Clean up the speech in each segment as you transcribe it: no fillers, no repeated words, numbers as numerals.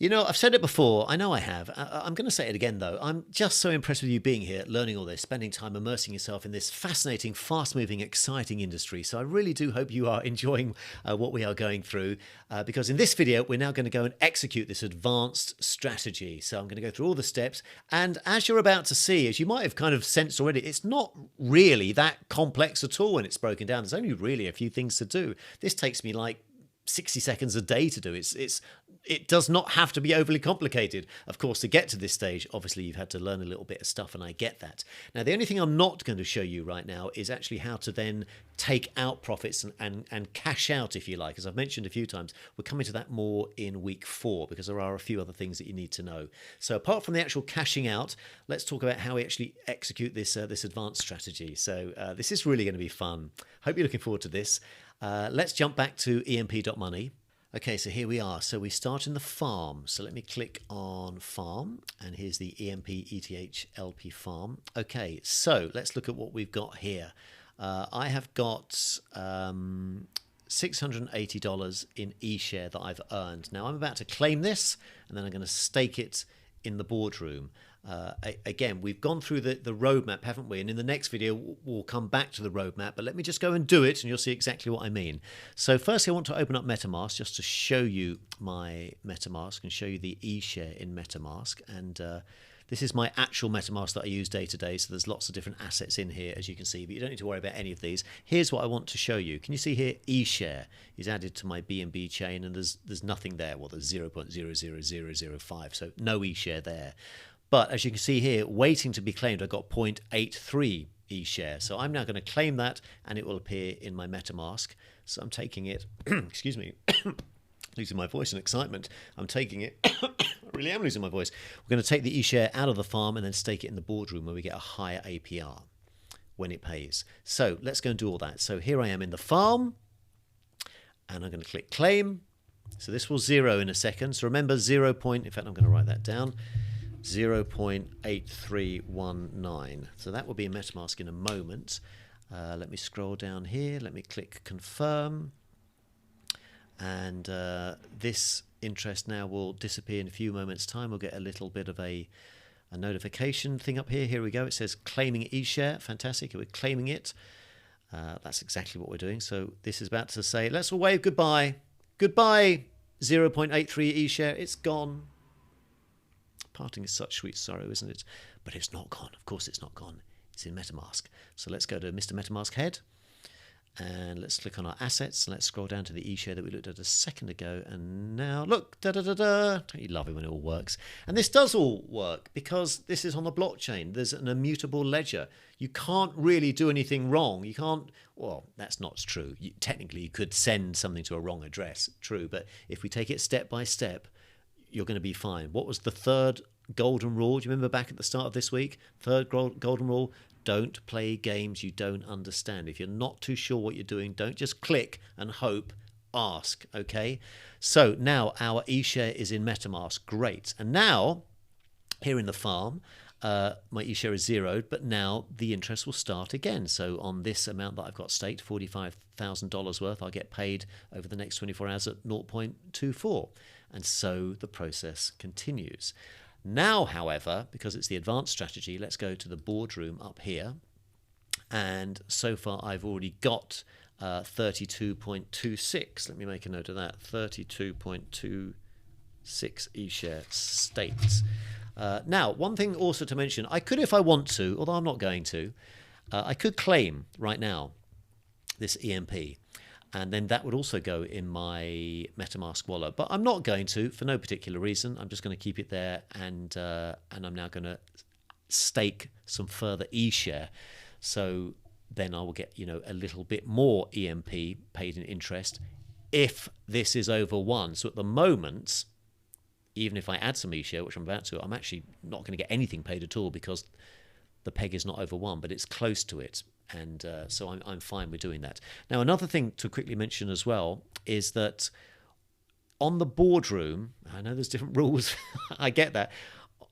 You know, I've said it before. I know I have. I'm going to say it again, though. I'm just so impressed with you being here, learning all this, spending time immersing yourself in this fascinating, fast-moving, exciting industry. So I really do hope you are enjoying what we are going through, because in this video, we're now going to go and execute this advanced strategy. So I'm going to go through all the steps. And as you're about to see, as you might have kind of sensed already, it's not really that complex at all when it's broken down. There's only really a few things to do. This takes me like 60 seconds a day to do. It does not have to be overly complicated. Of course, to get to this stage, obviously you've had to learn a little bit of stuff, and I get that. Now, the only thing I'm not going to show you right now is actually how to then take out profits and cash out, if you like. As I've mentioned a few times, we're coming to that more in week 4 because there are a few other things that you need to know. So apart from the actual cashing out, let's talk about how we actually execute this advanced strategy. So this is really going to be fun. Hope you're looking forward to this. Let's jump back to emp.money. Okay, so here we are. So we start in the farm. So let me click on farm, and here's the EMP ETH LP farm. Okay, so let's look at what we've got here. I have got $680 in eShare that I've earned. Now I'm about to claim this, and then I'm going to stake it in the boardroom. Again, we've gone through the roadmap, haven't we? And in the next video, we'll come back to the roadmap, but let me just go and do it and you'll see exactly what I mean. So firstly, I want to open up MetaMask just to show you my MetaMask and show you the eShare in MetaMask. And this is my actual MetaMask that I use day to day. So there's lots of different assets in here, as you can see, but you don't need to worry about any of these. Here's what I want to show you. Can you see here eShare is added to my BNB chain, and there's nothing there. Well, there's 0.00005, so no eShare there. But as you can see here, waiting to be claimed, I got 0.83 eShare. So I'm now going to claim that, and it will appear in my MetaMask. So I'm taking it, excuse me, losing my voice in excitement. I'm taking it, I really am losing my voice. We're going to take the eShare out of the farm and then stake it in the boardroom where we get a higher APR when it pays. So let's go and do all that. So here I am in the farm, and I'm going to click claim. So this will zero in a second. So remember 0. In fact, I'm going to write that down. 0.8319. So that will be in MetaMask in a moment. Let me scroll down here. Let me click confirm. And this interest now will disappear in a few moments' time. We'll get a little bit of a notification thing up here. Here we go. It says claiming eShare. Fantastic. We're claiming it. That's exactly what we're doing. So this is about to say, let's all wave goodbye. Goodbye, 0.83 eShare. It's gone. Parting is such sweet sorrow, isn't it? But it's not gone. Of course it's not gone. It's in MetaMask. So let's go to Mr. MetaMask head, and let's click on our assets. Let's scroll down to the eShare that we looked at a second ago. And now, look, da-da-da-da. Don't you love it when it all works? And this does all work because this is on the blockchain. There's an immutable ledger. You can't really do anything wrong. You can't, well, that's not true. Technically, you could send something to a wrong address, true. But if we take it step by step, you're going to be fine. What was the third golden rule? Do you remember back at the start of this week? Third golden rule, don't play games you don't understand. If you're not too sure what you're doing, don't just click and hope, ask, okay? So now our eShare is in MetaMask, great. And now, here in the farm, my eShare is zeroed, but now the interest will start again. So on this amount that I've got staked, $45,000 worth, I'll get paid over the next 24 hours at 0.24. And so the process continues. Now, however, because it's the advanced strategy, let's go to the boardroom up here. And so far, I've already got 32.26. Let me make a note of that. 32.26 eShare staked. Now, one thing also to mention, I could, if I want to, although I'm not going to, I could claim right now this EMP. And then that would also go in my MetaMask wallet. But I'm not going to, for no particular reason. I'm just going to keep it there, and I'm now going to stake some further eShare. So then I will get, you know, a little bit more EMP paid in interest if this is over 1. So at the moment, even if I add some eShare, which I'm about to, I'm actually not going to get anything paid at all because the peg is not over 1, but it's close to it. And so I'm fine with doing that. Now, another thing to quickly mention as well is that on the boardroom, I know there's different rules. I get that.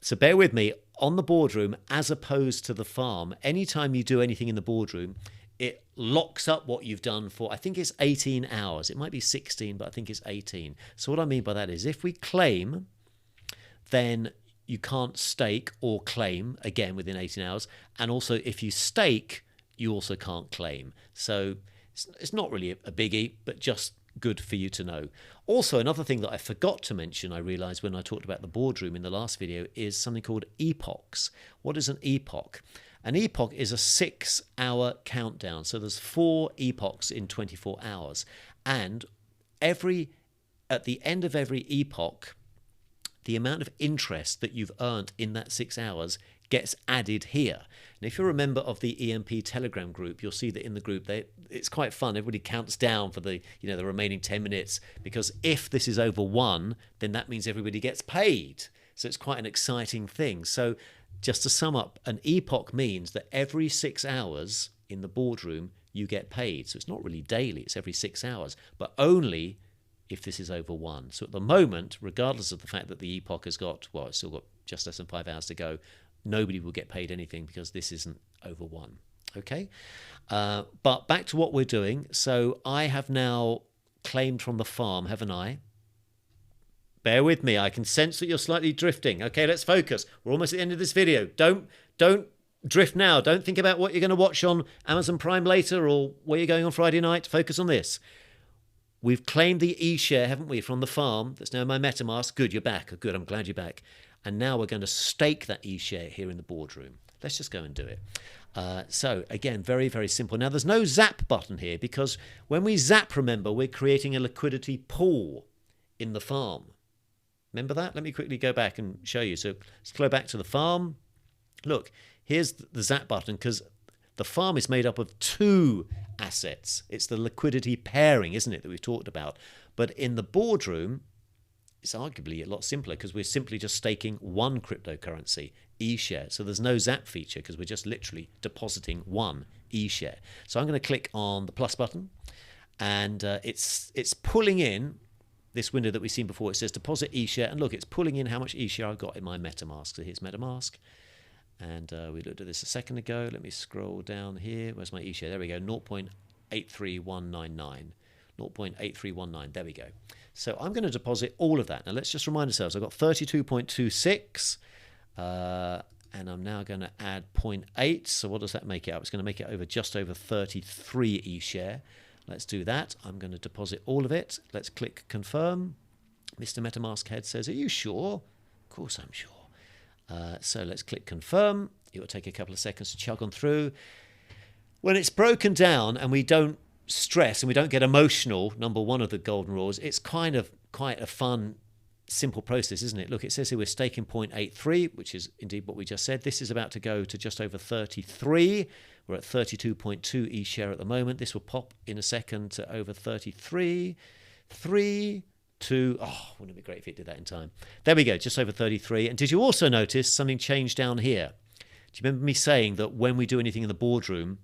So bear with me. On the boardroom, as opposed to the farm, anytime you do anything in the boardroom, it locks up what you've done for, I think it's 18 hours. It might be 16, but I think it's 18. So what I mean by that is if we claim then you can't stake or claim again within 18 hours. And also, if you stake, you also can't claim. So it's not really a biggie, but just good for you to know. Also, another thing that I forgot to mention, I realized when I talked about the boardroom in the last video, is something called epochs. What is an epoch? An epoch is a 6-hour countdown. So there's 4 epochs in 24 hours. And at the end of every epoch, the amount of interest that you've earned in that 6 hours gets added here. And if you're a member of the EMP Telegram group, you'll see that in the group, it's quite fun. Everybody counts down for the remaining 10 minutes, because if this is over 1, then that means everybody gets paid. So it's quite an exciting thing. So just to sum up, an epoch means that every 6 hours in the boardroom, you get paid. So it's not really daily, it's every 6 hours, but only if this is over 1. So at the moment, regardless of the fact that the epoch has got, well, it's still got just less than 5 hours to go, nobody will get paid anything because this isn't over 1. Okay? But back to what we're doing. So I have now claimed from the farm, haven't I? Bear with me. I can sense that you're slightly drifting. Okay, let's focus. We're almost at the end of this video. Don't drift now. Don't think about what you're going to watch on Amazon Prime later or where you're going on Friday night. Focus on this. We've claimed the e-share, haven't we, from the farm that's now in my MetaMask. Good, you're back. Good, I'm glad you're back. And now we're going to stake that e-share here in the boardroom. Let's just go and do it. So, again, very, very simple. Now, there's no zap button here because when we zap, remember, we're creating a liquidity pool in the farm. Remember that? Let me quickly go back and show you. So let's go back to the farm. Look, here's the zap button because the farm is made up of 2 assets. It's the liquidity pairing, isn't it, that we've talked about. But in the boardroom, it's arguably a lot simpler because we're simply just staking 1 cryptocurrency, e-share. So there's no zap feature because we're just literally depositing 1 e-share. So I'm going to click on the plus button, and it's pulling in this window that we've seen before. It says deposit e-share, and look, it's pulling in how much e-share I've got in my MetaMask. So here's MetaMask. And we looked at this a second ago. Let me scroll down here. Where's my e-share? There we go, 0.83199. 0.8319. There we go. So I'm going to deposit all of that. Now let's just remind ourselves, I've got 32.26, and I'm now going to add 0.8. So what does that make it up? It's going to make it just over 33 e-share. Let's do that. I'm going to deposit all of it. Let's click confirm. Mr. MetaMask head says, are you sure? Of course I'm sure. So let's click confirm. It will take a couple of seconds to chug on through. When it's broken down and we don't stress and we don't get emotional, number 1 of the golden rules, it's kind of quite a fun, simple process, isn't it? Look, it says here we're staking 0.83, which is indeed what we just said. This is about to go to just over 33. We're at 32.2 e-share at the moment. This will pop in a second to over 33. 3, 2, wouldn't it be great if it did that in time? There we go, just over 33. And did you also notice something changed down here? Do you remember me saying that when we do anything in the boardroom,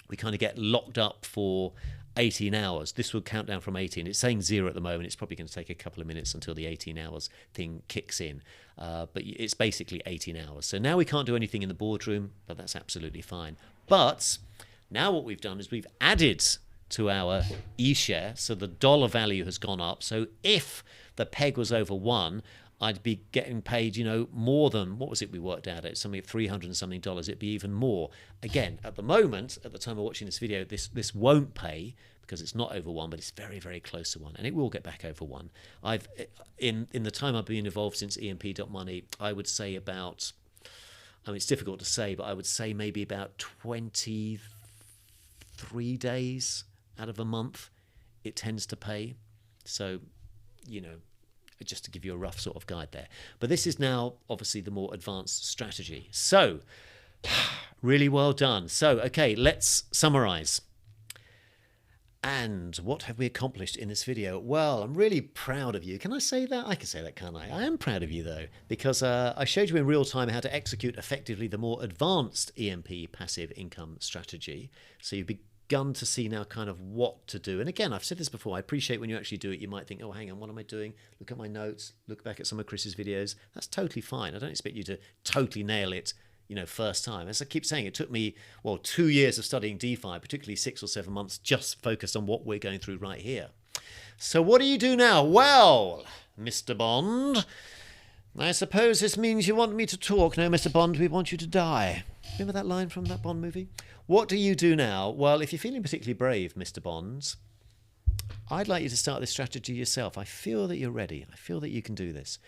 we kind of get locked up for 18 hours. This will count down from 18. It's saying 0 at the moment. It's probably going to take a couple of minutes until the 18 hours thing kicks in. But it's basically 18 hours. So now we can't do anything in the boardroom, but that's absolutely fine. But now what we've done is we've added to our e-share. So the dollar value has gone up. So if the peg was over 1, I'd be getting paid, more than, what was it we worked out at? Something at $300 and something. It'd be even more. Again, at the moment, at the time of watching this video, this won't pay because it's not over 1, but it's very, very close to 1, and it will get back over 1. In the time I've been involved since EMP.money, I would say about, it's difficult to say, but I would say maybe about 23 days out of a month it tends to pay. So, just to give you a rough sort of guide there. But this is now obviously the more advanced strategy. So, really well done. So, okay, let's summarize. And what have we accomplished in this video? Well, I'm really proud of you. Can I say that? I can say that, can't I? I am proud of you, though, because I showed you in real time how to execute effectively the more advanced EMP passive income strategy. So you've begun to see now kind of what to do. And again, I've said this before, I appreciate when you actually do it, you might think, oh, hang on, what am I doing? Look at my notes, look back at some of Chris's videos. That's totally fine. I don't expect you to totally nail it, first time. As I keep saying, it took me, 2 years of studying DeFi, particularly 6 or 7 months, just focused on what we're going through right here. So what do you do now? Well, Mr. Bond, I suppose this means you want me to talk. No, Mr. Bond, we want you to die. Remember that line from that Bond movie? What do you do now? Well, if you're feeling particularly brave, Mr. Bonds, I'd like you to start this strategy yourself. I feel that you're ready. I feel that you can do this.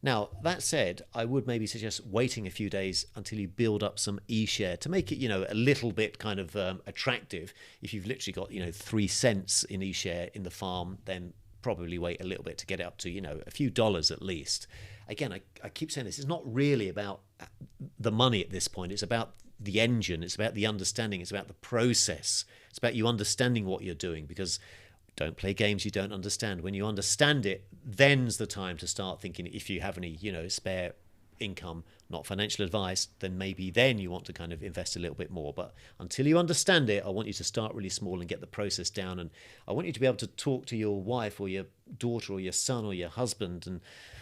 Now, that said, I would maybe suggest waiting a few days until you build up some e-share to make it, a little bit kind of attractive. If you've literally got, 3 cents in e-share in the farm, then probably wait a little bit to get it up to, a few dollars at least. Again, I keep saying this, it's not really about the money at this point. It's about the engine. It's about the understanding. It's about the process. It's about you understanding what you're doing, because don't play games you don't understand. When you understand it, then's the time to start thinking, if you have any, spare income, not financial advice, then maybe then you want to kind of invest a little bit more. But until you understand it, I want you to start really small and get the process down. And I want you to be able to talk to your wife or your daughter or your son or your husband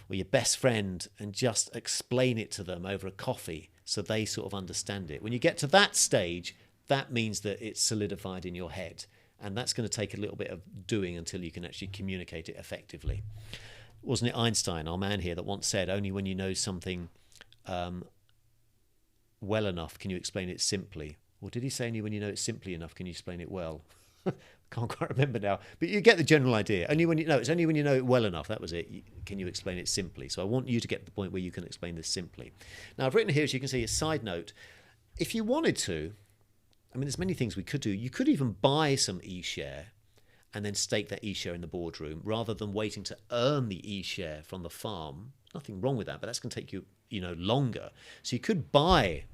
or your best friend and just explain it to them over a coffee so they sort of understand it. When you get to that stage, that means that it's solidified in your head. And that's going to take a little bit of doing until you can actually communicate it effectively. Wasn't it Einstein, our man here, that once said, only when you know something well enough can you explain it simply? Or did he say only when you know it simply enough can you explain it well? Can't quite remember now. But you get the general idea. It's only when you know it well enough, that was it, can you explain it simply. So I want you to get to the point where you can explain this simply. Now, I've written here, as you can see, a side note. If you wanted to, there's many things we could do. You could even buy some e-share and then stake that e-share in the boardroom rather than waiting to earn the e-share from the farm. Nothing wrong with that, but that's going to take you, longer. So you could buy,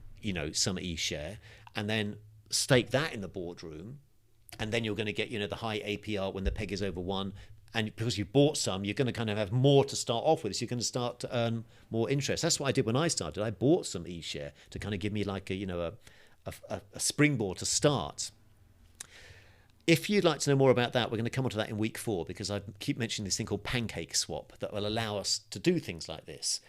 some e-share and then stake that in the boardroom, and then you're going to get, the high APR when the peg is over 1. And because you bought some, you're going to kind of have more to start off with. So you're going to start to earn more interest. That's what I did when I started. I bought some e-share to kind of give me like a springboard to start. If you'd like to know more about that, we're going to come on to that in week 4, because I keep mentioning this thing called pancake swap that will allow us to do things like this.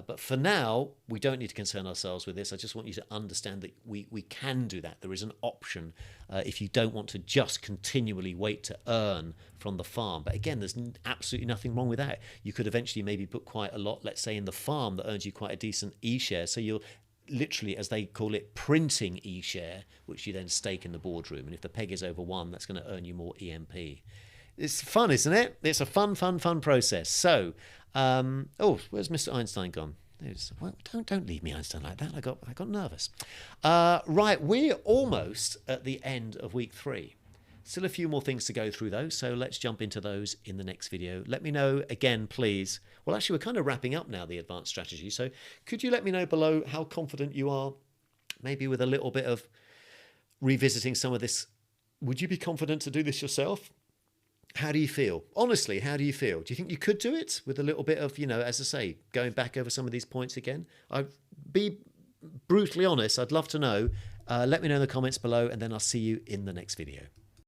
But for now, we don't need to concern ourselves with this. I just want you to understand that we can do that. There is an option if you don't want to just continually wait to earn from the farm. But again, there's absolutely nothing wrong with that. You could eventually maybe put quite a lot, let's say, in the farm that earns you quite a decent e-share. So you're literally, as they call it, printing e-share, which you then stake in the boardroom. And if the peg is over 1, that's going to earn you more EMP. It's fun, isn't it? It's a fun process. So, where's Mr. Einstein gone? Well, don't leave me, Einstein, like that. I got nervous. Right, we're almost at the end of week 3. Still a few more things to go through, though, so let's jump into those in the next video. Let me know again, please. Well, actually, we're kind of wrapping up now, the advanced strategy, so could you let me know below how confident you are, maybe with a little bit of revisiting some of this? Would you be confident to do this yourself? How do you feel? Honestly, how do you feel? Do you think you could do it with a little bit of, as I say, going back over some of these points again? I'd be brutally honest. I'd love to know. Let me know in the comments below, and then I'll see you in the next video.